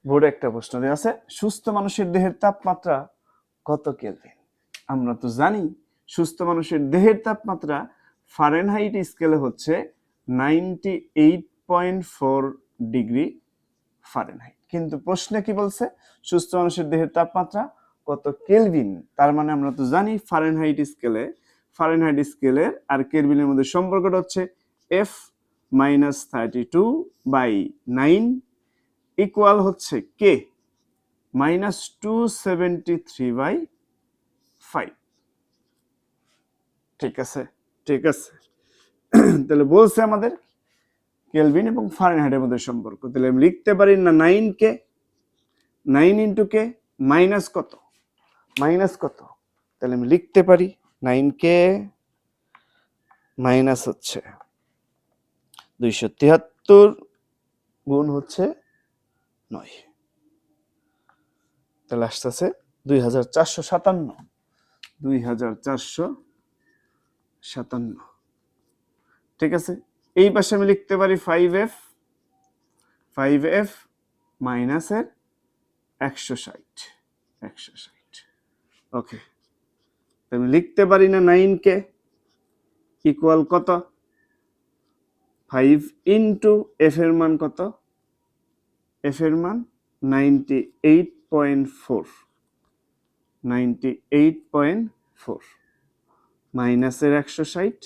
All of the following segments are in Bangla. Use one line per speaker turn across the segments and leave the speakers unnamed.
বোর্ডে একটা প্রশ্ন দেওয়া আছে, সুস্থ মানুষের দেহের তাপমাত্রা কত কেলভিন? আমরা তো জানি সুস্থ মানুষের দেহের তাপমাত্রা ফারেনহাইট স্কেলে হচ্ছে 98.4 ডিগ্রি ফারেনহাইট, কিন্তু প্রশ্নে কি বলছে সুস্থ মানুষের দেহের তাপমাত্রা কত কেলভিন। তার মানে আমরা তো জানি ফারেনহাইট স্কেলের আর কেলভিনের মধ্যে সম্পর্কটা হচ্ছে F-32/9 ইকুয়াল হচ্ছে কে -273/5। ঠিক আছে, ঠিক আছে। তাহলে বলছে আমাদের কেলভিন এবং ফারেনহাইটের মধ্যে সম্পর্ক, তাহলে আমি লিখতে পারি না 9 কে 9 ইন্টু কে মাইনাস কত, তাহলে আমি লিখতে পারি 9 কে মাইনাস হচ্ছে 273 গুণ হচ্ছে 9, তাহলে আসতেছে 2457। ঠিক আছে, এই পাশে আমি লিখতে পারি 5f মাইনাসের 160। ওকে, আমি লিখতে পারি না 9 কে ইকুয়াল কত 5 ইন্টু এফ এর মান কত, এফ এর মান 98.4 মাইনাসের 160,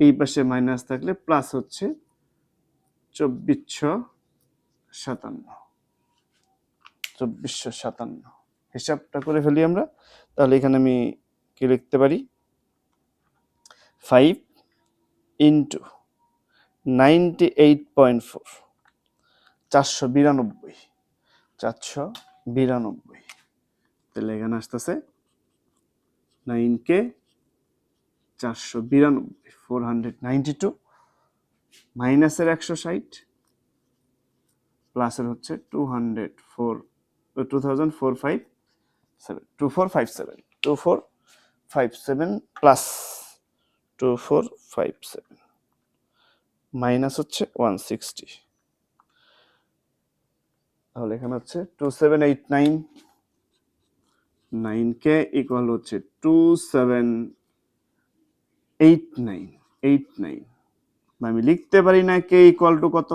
এই পাশে মাইনাস থাকলে প্লাস হচ্ছে 2457। হিসাবটা করে ফেলি আমরা, তাহলে এখানে আমি কি লিখতে পারি 5 ইন্টু 98.4 492, তাহলে এখানে আসতেছে 9 কে 492 মাইনাসের 160 প্লাসের হচ্ছে 2457 প্লাস 2457 মাইনাস হচ্ছে 160, তাহলে এখানে হচ্ছে 2789, 9 কে ইকুয়াল হচ্ছে 2789। আমি লিখতে পারি না কে ইকুয়াল টু কত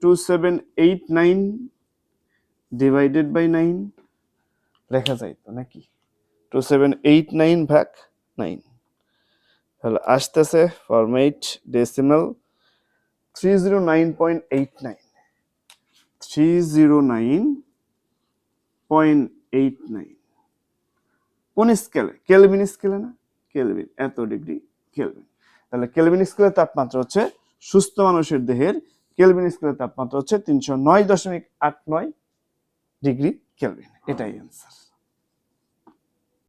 2789 ডিভাইডেড বাই 9 লেখা যায় তো নাকি, 2789 ভাগ 9, তাহলে আসতেছে ফরম্যাট ডেসিমাল 309.89 কোন স্কেলে? কেলভিন স্কেলে না, কেলভিন এত ডিগ্রি কেলভিন। তাহলে কেলভিন স্কেলের তাপমাত্রা হচ্ছে সুস্থ মানুষের দেহের কেলভিন স্কেলের তাপমাত্রা হচ্ছে 309.89 ডিগ্রি কেলভিন। এটাই অ্যান্সার।